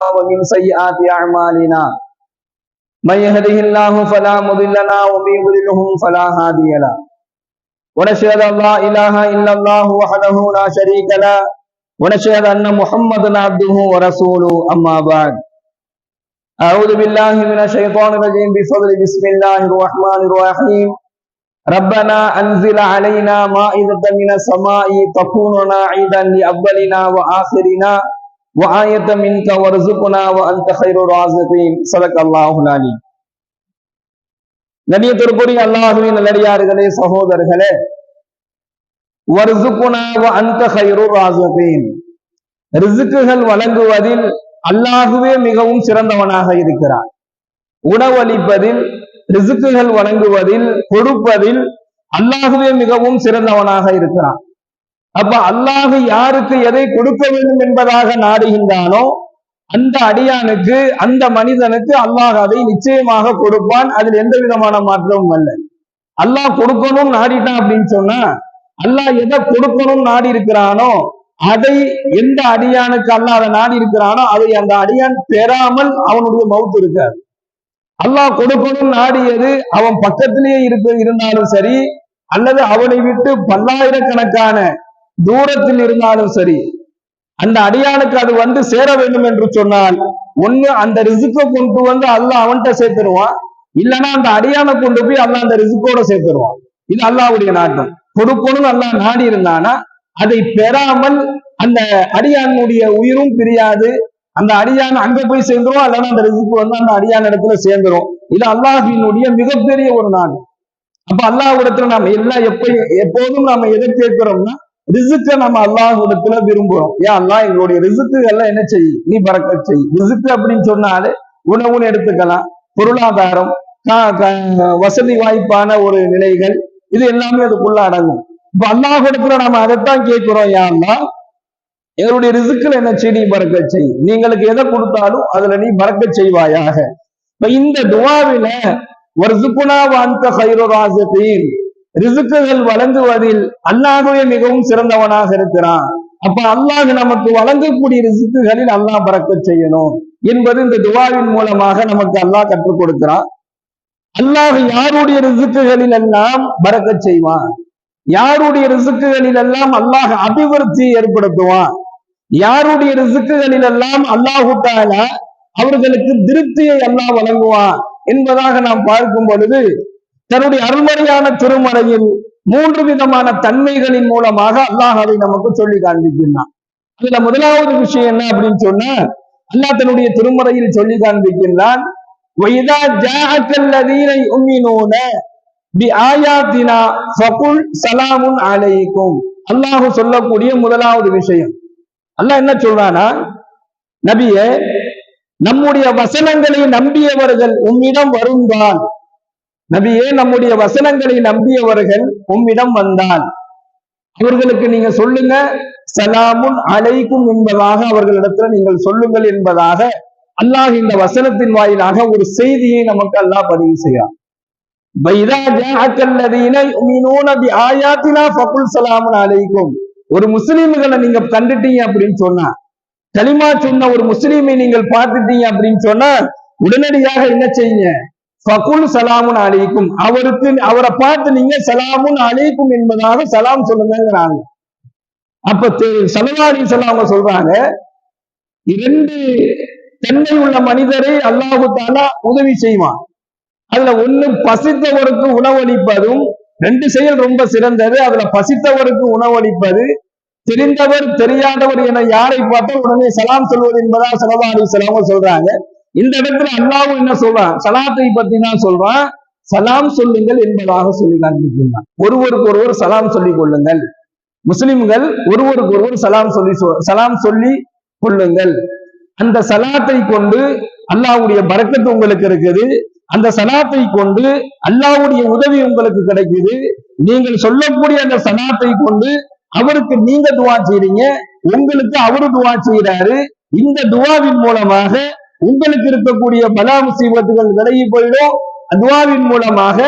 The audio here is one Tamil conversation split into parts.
ومن سيئات أعمالنا من يهده الله فلا مضل له ومن يضلل فلا هادي له ونشهد أن لا إله إلا الله وحده لا شريك له ونشهد أن محمدا عبده ورسوله أما بعد أعوذ بالله من الشيطان الرجيم بسم الله الرحمن الرحيم ربنا أنزل علينا مائدة من السماء تكون لنا عيدا لأولنا وآخرنا وآية منك وارزقنا وأنت خير الرازقين صدق الله العليم. கண்ணியத்திற்குரிய அல்லாஹ்வின் நல்லடியார்களே, சகோதரர்களே, வர்சுகுனா வ அன்த கைருர் ராஸிகீன், ரிஸ்குகள் வழங்குவதில் அல்லாஹ்வே மிகவும் சிறந்தவனாக இருக்கிறான். உணவளிப்பதில், ரிஸ்குகள் வழங்குவதில், கொடுப்பதில் அல்லாஹ்வே மிகவும் சிறந்தவனாக இருக்கிறான். அப்ப அல்லாஹ் யாருக்கு எதை கொடுக்க வேண்டும் என்பதாக நாடுகின்றானோ அந்த அடியானுக்கு, அந்த மனிதனுக்கு அல்லாஹ் அதை நிச்சயமாக கொடுப்பான். அதில் எந்த விதமான மாற்றமும் அல்ல. அல்லாஹ் கொடுக்கணும் நாடிட்டான் அப்படின்னு சொன்னா, அல்லாஹ் எதை கொடுக்கணும் நாடி இருக்கிறானோ அதை, எந்த அடியானுக்கு அல்லாஹ் அதை நாடி இருக்கிறானோ அதை அந்த அடியான் பெறாமல் அவனுடைய மவுத் இருக்காது. அல்லாஹ் கொடுக்கணும் நாடியது அவன் பக்கத்திலேயே இருந்தாலும் சரி, அல்லது அவனை விட்டு பல்லாயிரக்கணக்கான தூரத்தில் இருந்தாலும் சரி, அந்த அடியானுக்கு அது வந்து சேர வேண்டும் என்று சொன்னால் ஒண்ணு அந்த ரிஸ்கை கொண்டு வந்து அல்லாஹ் அவன்கிட்ட சேர்த்துருவான், இல்லைன்னா அந்த அடியானை கொண்டு போய் அல்லாஹ் அந்த ரிஸ்கோட சேர்த்துருவான். இது அல்லாஹ்வுடைய நாட்டம். கொடுக்கணும் அல்லாஹ் நாடி இருந்தானா அதை பெறாமல் அந்த அடியானுடைய உயிரும் பிரியாது. அந்த அடியான் அங்க போய் சேர்ந்துரும், அல்லனா அந்த ரிஸ்க் வந்து அந்த அடியான இடத்துல சேர்ந்துரும். இது அல்லாஹ்வினுடைய மிகப்பெரிய ஒரு நாடு. அப்ப அல்லாஹ்விடத்துல நாம எல்லாம் எப்போதும் நாம எதை கேட்கிறோம்னா ரிஸ்க நம்ம அல்லாஹ்விடத்துல விரும்புறோம். ஏன் அல்லாஹ் எங்களுடைய ரிஸ்குகள்ல என்ன செய், நீ பரக்கத் செய். ரிஸ்க் அப்படின்னு சொன்னாலே உணவுன்னு எடுத்துக்கலாம், பொருளாதாரம், வசதி வாய்ப்பான ஒரு நிலைகள், இது எல்லாமே அதுக்குள்ள அடங்கும். இப்ப அல்லாஹ்விடத்துல நாம அதைத்தான் கேட்கிறோம். யா அல்லாஹ் எங்களுடைய ரிஸ்குல என்ன செய், நீ பரக்கத் செய். நீங்களுக்கு எதை கொடுத்தாலும் அதுல நீ பரக்கத் செய்வாயாக. இப்ப இந்த துஆவில வர்சுகுனா வ அன்த கைருர் ராஸிகீன், ரிஸ்குகள் வழங்குவதில் அல்லாஹ்வே மிகவும் சிறந்தவனாக இருக்கிறான். அப்ப அல்லாஹ் நமக்கு வழங்கக்கூடிய ரிஸ்குகளில் அல்லாஹ் பரக்கத் செய்யணும் என்பது இந்த துஆவின் மூலமாக நமக்கு அல்லாஹ் கற்றுக் கொடுக்கிறான். அல்லாஹ் யாருடைய ரிஸ்குகளில் எல்லாம் பரக்கத் செய்வான், யாருடைய ரிஸ்குகளில் எல்லாம் அல்லாஹ் அபிவிருத்தியை ஏற்படுத்துவான், யாருடைய ரிஸ்குகளில் எல்லாம் அல்லாஹு தஆலா அவர்களுக்கு திருப்தியை அல்லாஹ் வழங்குவான் என்பதாக நாம் பார்க்கும் பொழுது, தன்னுடைய அருள்மறையான திருமறையில் 3 விதமான தன்மைகளின் மூலமாக அல்லாஹ் அதை நமக்கு சொல்லி காண்பிக்கின்றான். அதுல முதலாவது விஷயம் என்ன அப்படின்னு சொன்னா, அல்லாஹ் தன்னுடைய திருமறையில் சொல்லி காண்பிக்கின்றான், وَإِذَا جَاءَكَ الَّذِينَ يُؤْمِنُونَ بِآيَاتِنَا فَقُلْ سَلَامٌ عَلَيْكُمْ. அல்லாஹ் சொல்லக்கூடிய முதலாவது விஷயம், அல்லாஹ் என்ன சொல்றானா, நபியே நம்முடைய வசனங்களை நம்பியவர்கள் உம்மிடம் வருந்தான், நபியே நம்முடைய வசனங்களை நம்பியவர்கள் உம்மிடம் வந்தால் அவர்களுக்கு நீங்க சொல்லுங்க, சலாமுன் அலைக்கும் என்பதாக அவர்களிடத்துல நீங்கள் சொல்லுங்கள் என்பதாக அல்லாஹ் இந்த வசனத்தின் வாயிலாக ஒரு செய்தியை நமக்கு அல்லாஹ் பதிவு செய்யார். ஒரு முஸ்லீம்களை நீங்க கண்டுட்டீங்க அப்படின்னு சொன்னா, கலிமா சொன்ன ஒரு முஸ்லீமை நீங்கள் பார்த்துட்டீங்க அப்படின்னு சொன்னா உடனடியாக என்ன செய்யுங்க, ஃபகுல் சலாமுன் அலைக்கும், அவரை பார்த்து நீங்க சலாமுன் அலைக்கும் என்பதாக சலாம் சொல்லுங்கிறாங்க. அப்ப ஸல்லல்லாஹு அலைஹி வஸல்லம் அவங்க சொல்றாங்க, 2 தன்மை உள்ள மனிதரை அல்லாஹு தஆலா உதவி செய்வான். அதுல ஒண்ணு பசித்தவருக்கு உணவளிப்பதும், 2 செயல் ரொம்ப சிறந்தது. அதுல பசித்தவருக்கு உணவளிப்பது, தெரிந்தவர் தெரியாதவர் என யாரை பார்த்தா உடனே சலாம் சொல்வது என்பதா ஸல்லல்லாஹு அலைஹி வஸல்லம் சொல்றாங்க. இந்த இடத்துல அல்லாஹ்வும் என்ன சொல்றான், சலாத்தை பத்தி தான் சொல்றான், சலாம் சொல்லுங்கள் என்பதாக சொல்லி காண்பிக்கின்றான். ஒருவருக்கு ஒருவர் சலாம் சொல்லிக் கொள்ளுங்கள், முஸ்லிம்கள் ஒருவருக்கு ஒருவர் சலாம் சொல்லி கொள்ளுங்கள். அந்த சலாத்தை கொண்டு அல்லாஹ்வுடைய பரக்கத்து உங்களுக்கு இருக்குது, அந்த சலாத்தை கொண்டு அல்லாஹ்வுடைய உதவி உங்களுக்கு கிடைக்குது. நீங்கள் சொல்லக்கூடிய அந்த சலாத்தை கொண்டு அவருக்கு நீங்க துஆ செய்றீங்க, உங்களுக்கு அவரு துஆ செய்யறாரு. இந்த துஆவின் மூலமாக உங்களுக்கு இருக்கக்கூடிய பலா முசீபத்துகள் விலகி போயிடும், துஆவின் மூலமாக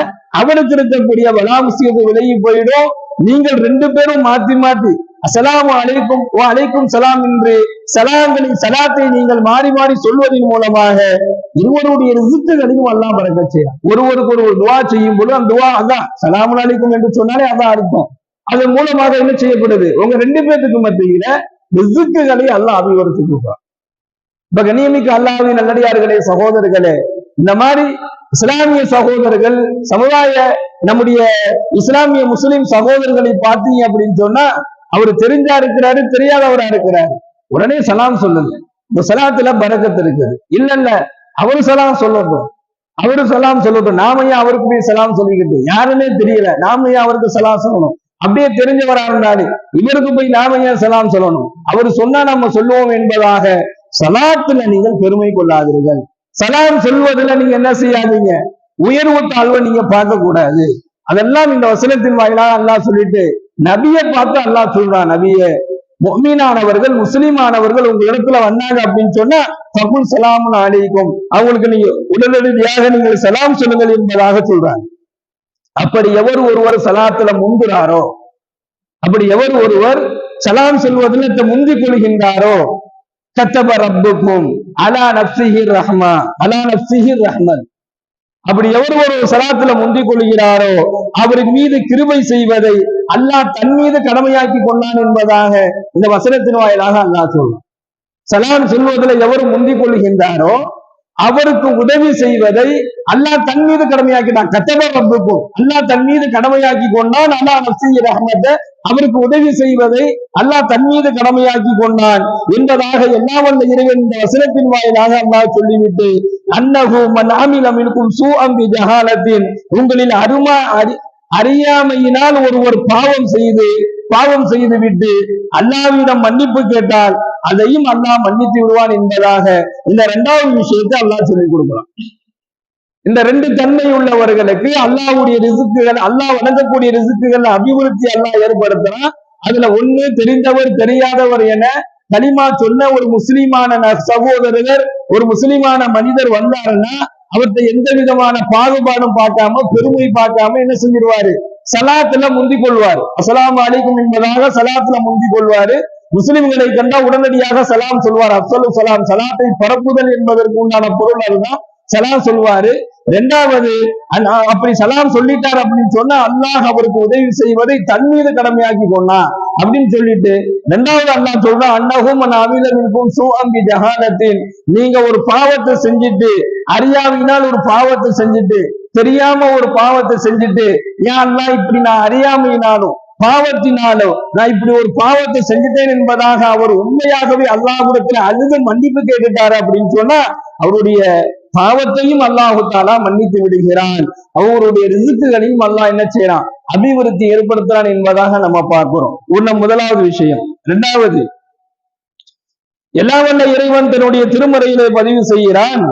அவருக்கு இருக்கக்கூடிய பலா முசீபத்து விலகி போயிடும். நீங்கள் 2 பேரும் மாத்தி மாத்தி அஸ்ஸலாமு அலைக்கும் வ அலைக்கும் சலாம் என்று சலாத்தை நீங்கள் மாறி மாறி சொல்வதன் மூலமாக இருவருடைய ரிஸ்க்குகளையும் அல்லாஹ் பரக்கத் செய்யலாம். ஒருவருக்கு ஒரு துவா செய்யும் பொழுது அந்த துவா அதான் சலாமுன் அலைக்கும் என்று சொன்னாலே அதான் அர்த்தம். அதன் மூலமாக என்ன செய்யப்படுது? உங்க ரெண்டு பேத்துக்கு மத்தியில ரிஸ்க்குகளை அல்லாஹ் அபிவிருத்தி கொடுப்பான். இப்ப கண்ணியமிக்க அல்லாஹ்வின் நல்லடியார்களே, சகோதரர்களே, இந்த மாதிரி இஸ்லாமிய சகோதரர்கள் சமுதாய நம்முடைய இஸ்லாமிய முஸ்லிம் சகோதரர்களை பார்த்தீங்க அப்படின்னு சொன்னா அவரு தெரிஞ்சா இருக்கிறாரு, தெரியாதவரா இருக்கிறாரு, உடனே சலாம் சொல்லுங்க. இந்த சலாத்துல பரக்கத்து இருக்குது. இல்ல அவரு சலாம் சொல்லட்டும், அவரு சலாம் சொல்லட்டும், நாம ஏன் அவருக்கு போய் சலாம் சொல்லிக்கிட்டு? யாருமே தெரியல, நாம ஏன் அவருக்கு சலாம் சொல்லணும்? அப்படியே தெரிஞ்சவரா இருந்தாலும் இவருக்கு போய் நாம ஏன் சலாம் சொல்லணும்? அவரு சொன்னா நம்ம சொல்லுவோம் என்பதாக சலாத்துல நீங்கள் பெருமை கொள்ளாதீர்கள். சலாம் சொல்வதில் நீங்க என்ன செய்யாதீங்க, உயர்வு தாழ்வை நீங்க பார்க்க கூடாது. அதெல்லாம் இந்த வசனத்தின் வாயிலாக அல்லாஹ் சொல்லிட்டு நபியை பார்த்து அல்லாஹ் சொல்றான், நபியே முஃமினானவர்கள் முஸ்லிமானவர்கள் உங்க இடத்துல வந்தாங்க அப்படின்னு சொன்னா ஃபகுல் ஸலாமுன் அலைக்கும், அவங்களுக்கு நீங்க உடனடியாக நீங்கள் சலாம் சொல்லுங்கள் என்பதாக சொல்றாங்க. அப்படி எவர் ஒருவர் சலாத்துல முந்துறாரோ, அப்படி எவர் ஒருவர் சலாம் சொல்வதில் முந்திக் கொள்கின்றாரோ, கத்தப ரப்புக்கும் அலா நஃப்ஸிஹி ரஹ்மா அலா நஃப்ஸிஹி ரஹ்மன், அப்படி எவர் ஒரு சலாத்துல முந்திக் கொள்கிறாரோ அவரின் மீது கிருபை செய்வதை அல்லாஹ் தன் மீது கடமையாக்கி கொண்டான் என்பதாக இந்த வசனத்தின் வாயிலாக அல்லாஹ் சொல்றான். சலாம் சொல்வதில் எவர் முந்திக் கொள்கின்றாரோ அவருக்கு உதவி செய்வதை அல்லாஹ் தன் மீது கடமையாக்கிட்டான். கத்தப ரப்புக்கும், அல்லாஹ் தன் மீது கடமையாக்கி கொண்டான். அலா நஃப்ஸிஹி ரஹ்மத்தை, அவருக்கு உதவி செய்வதை அல்லாஹ் தன் மீது கடமையாக்கி கொண்டான் என்பதாக எல்லா வல்ல இறைவன் இந்த வசனத்தின் வாயிலாக அல்லாஹ் சொல்லிவிட்டு அன்னஹு மன் அமில மின்கும் சூஅன் பி ஜஹாலத்தின், உங்களில் அறியாமையினால் ஒருவர் பாவம் செய்து விட்டு அல்லாஹ்விடம் மன்னிப்பு கேட்டால் அதையும் அல்லாஹ் மன்னித்து விடுவான் என்பதாக இந்த இரண்டாவது விஷயத்தை அல்லாஹ் சொல்லிக் கொடுக்கிறான். இந்த ரெண்டு தன்மை உள்ளவர்களுக்கு அல்லாஹ்வுடைய ரிஸ்க்குகள், அல்லாஹ் வழங்கக்கூடிய ரிஸ்க்குகள் அபிவிருத்தி அல்லாஹ் ஏற்படுத்தினா அதுல ஒண்ணு தெரிந்தவர் தெரியாதவர் என கலிமா சொன்ன ஒரு முஸ்லிமான சகோதரர், ஒரு முஸ்லிமான மனிதர் வந்தாருன்னா அவர்கிட்ட எந்த விதமான பாகுபாடும் பார்க்காம பெருமை பார்க்காம என்ன செஞ்சிருவாரு, சலாத்துல முந்திக் கொள்வாரு. அஸ்ஸலாமு அலைக்கும் என்பதாக சலாத்துல முந்திக் கொள்வாரு. முஸ்லிம்களை கண்டா உடனடியாக சலாம் சொல்வார். அப்சலு சலாம், சலாத்தை பரப்புதல் என்பதற்கு உண்டான பொருள் அதுதான், சலாம் சொல்வாரு. இரண்டாவது, அப்படி சலாம் சொல்லிட்டார் அப்படின்னு சொன்னா அல்லாஹ் அவருக்கு உதவி செய்வதை தன் மீது கடமையாக்கி கொண்டான் அப்படின்னு சொல்லிட்டு இரண்டாவது அல்லாஹ் சொல்றான் அன்னஹும் மன் அமில மின்கும் சூஅன் பி ஜஹாலத்தின், நீங்க ஒரு பாவத்தை செஞ்சுட்டு, அறியாமையினால் ஒரு பாவத்தை செஞ்சுட்டு, தெரியாம ஒரு பாவத்தை செஞ்சுட்டு, ஏன் அல்லாஹ் இப்படி நான் அறியாமையினாலும் பாவத்தினாலும் நான் இப்படி ஒரு பாவத்தை செஞ்சுட்டேன் என்பதாக அவர் உண்மையாகவே அல்லாஹ்விடத்தில் அழுது மன்னிப்பு கேட்டுட்டாரு அப்படின்னு சொன்னா அவருடைய பாவத்தையும் அல்லாஹு தஆலா மன்னித்து விடுகிறான். அவருடைய ரிஸ்க்குகளையும் அல்லாஹ் என்ன செய்யறான், அபிவிருத்தி ஏற்படுத்துறான் என்பதாக நம்ம பார்க்கிறோம். முதலாவது விஷயம். இரண்டாவது, எல்லா வல்ல இறைவன் தன்னுடைய திருமறையிலே பதிவு செய்கிறான்,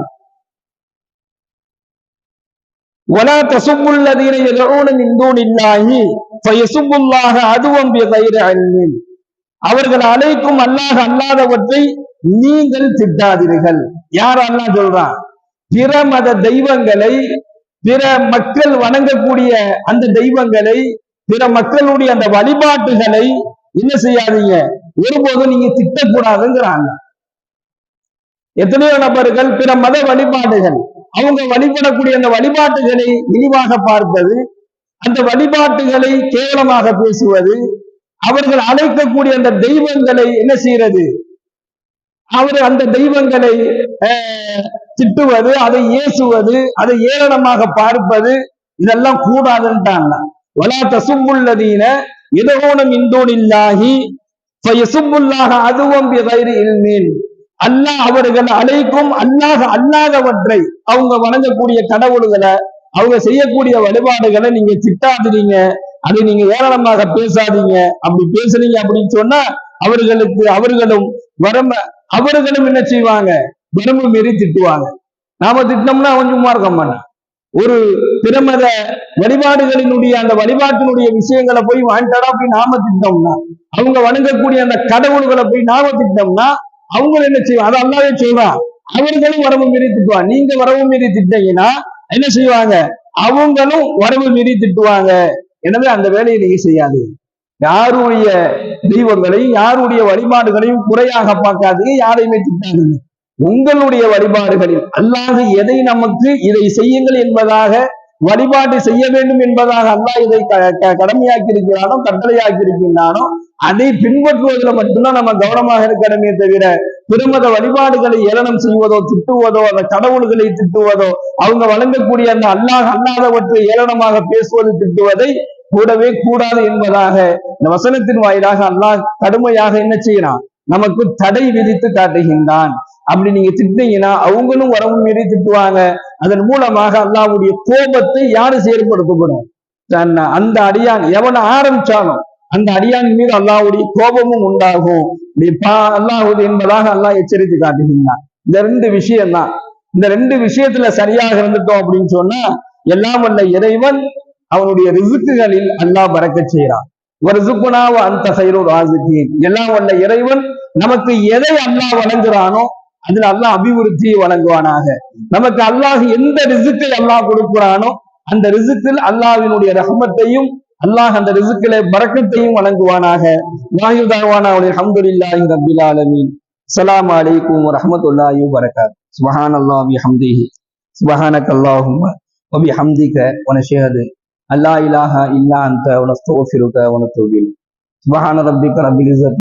வலா தசுப்புல் லதீன யதுஊன மின் தூனில்லாஹி ஃபயசுப்புல்லாஹ அதுவம் பிகைரி இல்மின், அவர்கள் அழைக்கும் அல்லாஹ் அல்லாதவற்றை நீங்கள் திட்டாதீர்கள். யார் அல்லாஹ் சொல்றான்? பிற மத தெய்வங்களை, பிற மக்கள் வணங்கக்கூடிய அந்த தெய்வங்களை, பிற மக்களுடைய அந்த வழிபாட்டுகளை என்ன செய்யாதீங்க, ஒருபோதும் நீங்க திட்டக்கூடாதுங்கிறாங்க. எத்தனையோ நபர்கள் பிற மத வழிபாடுகள், அவங்க வழிபடக்கூடிய அந்த வழிபாட்டுகளை இழிவாக பார்ப்பது, அந்த வழிபாட்டுகளை கேவலமாக பேசுவது, அவர்கள் அழைக்கக்கூடிய அந்த தெய்வங்களை என்ன செய்யறது, அவர் அந்த தெய்வங்களை திட்டுவது, அதை ஏசுவது, அதை ஏளனமாக பார்ப்பது, இதெல்லாம் கூடாதுன்ட்டாங்க. வலா தசுப்புல் லதீன யதுஊன மின் தூனில்லாஹி ஃபயசுப்புல்லாஹ அதுவம் பிகைரி இல்மின், அல்லாஹ் அவர்கள் அழைக்கும் அல்லாஹ் அல்லாதவற்றை, அவங்க வணங்கக்கூடிய கடவுள்களை, அவங்க செய்யக்கூடிய வழிபாடுகளை நீங்க திட்டாதீங்க, அதை நீங்க ஏளனமாக பேசாதீங்க. அப்படி பேசுறீங்க அப்படின்னு சொன்னா அவர்களும் என்ன செய்வாங்க, வரம்பு மீறி திட்டுவாங்க. நாம திட்டோம்னா அவன் சும்மா இருக்க மாட்டான். ஒரு பிரமத வழிபாடுகளினுடைய அந்த வழிபாட்டினுடைய விஷயங்களை போய் வாண்டடா போய் நாம திட்டோம்னா, அவங்க வணங்கக்கூடிய அந்த கடவுள்களை போய் நாம திட்டோம்னா அவங்க என்ன செய்வாங்க, அதை அல்லாவே சொல்றான், அவர்களும் வரவு மீறி திட்டுவாங்க. நீங்க வரவு மீறி திட்டீங்கன்னா என்ன செய்வாங்க, அவங்களும் வரவு மீறி திட்டுவாங்க. எனவே அந்த வேலையை நீங்க செய்யாது. யாருடைய தெய்வங்களையும் யாருடைய வழிபாடுகளையும் குறையாக பார்க்காதீங்க, யாரையுமே திட்டாதீங்க. உங்களுடைய வழிபாடுகளில் அல்லாஹ் எதை நமக்கு இதை செய்யுங்கள் என்பதாக வழிபாடு செய்ய வேண்டும் என்பதாக அல்லாஹ் இதை கடமையாக்கி இருக்கிறானோ, கட்டளையாக்கி இருக்கின்றானோ, அதை பின்பற்றுவதில் மட்டும்தான் நம்ம கவனமாக இருக்கணுமே தவிர திருமத வழிபாடுகளை ஏளனம் செய்வதோ, திட்டுவதோ, அந்த கடவுள்களை திட்டுவதோ, அவங்க வழங்கக்கூடிய அந்த அல்லாஹ் அல்லாதவற்றை ஏளனமாக பேசுவது, திட்டுவதை கூடவே கூடாது என்பதாக இந்த வசனத்தின் வாயிலாக அல்லாஹ் கடுமையாக என்ன செய்யறான், நமக்கு தடை விதித்து காட்டுகின்றான். அப்படி நீங்க திட்டீங்கன்னா அவங்களும் வரவு மீறி திட்டுவாங்க. அதன் மூலமாக அல்லாஹ்வுடைய கோபத்தை யாரு செயற்படுத்தப்படும்? அந்த அடியான் எவனை ஆரம்பிச்சாலும் அந்த அடியான் மீது அல்லாஹ்வுடைய கோபமும் உண்டாகும் அல்லாஹ்வுடைய என்பதாக அல்லாஹ் எச்சரித்து காட்டுகின்றான். இந்த ரெண்டு விஷயம் தான். இந்த ரெண்டு விஷயத்துல சரியாக இருந்துட்டோம் அப்படின்னு சொன்னா எல்லாம் வல்ல இறைவன் அவனுடைய ரிசுக்குகளில் அல்லாஹ் பறக்கச் செய்யறான். ஒரு ரிசுக்குனாவ அந்த கைரூர் ராசிக்கீன், எல்லாம் வல்ல இறைவன் நமக்கு எதை அல்லாஹ் வழங்குறானோ அதுல அல்லாஹ் அபிவிருத்தியை வழங்குவானாக. நமக்கு அல்லாஹ் எந்த ரிசுக்கை அல்லாஹ் கொடுக்கிறானோ அந்த ரிசுக்கில் அல்லாஹ்வினுடைய ரஹ்மத்தையும் அல்லாஹ் அந்த ரிசுக்கில பரக்கத்தையும் வழங்குவானாக. வாஹிதாவானா அல்ஹம்துலில்லாஹி ரப்பில் ஆலமீன். அஸ்ஸலாமு அலைக்கும் வரஹ்மத்துல்லாஹி வபரகாத்துஹு. சுப்ஹானல்லாஹி வபிஹம்திஹி சுப்ஹானக்கல்லாஹும்ம வபிஹம்திக வனஷஹது அல்லா இலாஹா இல்லா அன்த வனஸ்தக்ஃபிருக வனதூபு இலைக். சுப்ஹான ரப்பிக ரப்பில் இஸ்ஸத்தி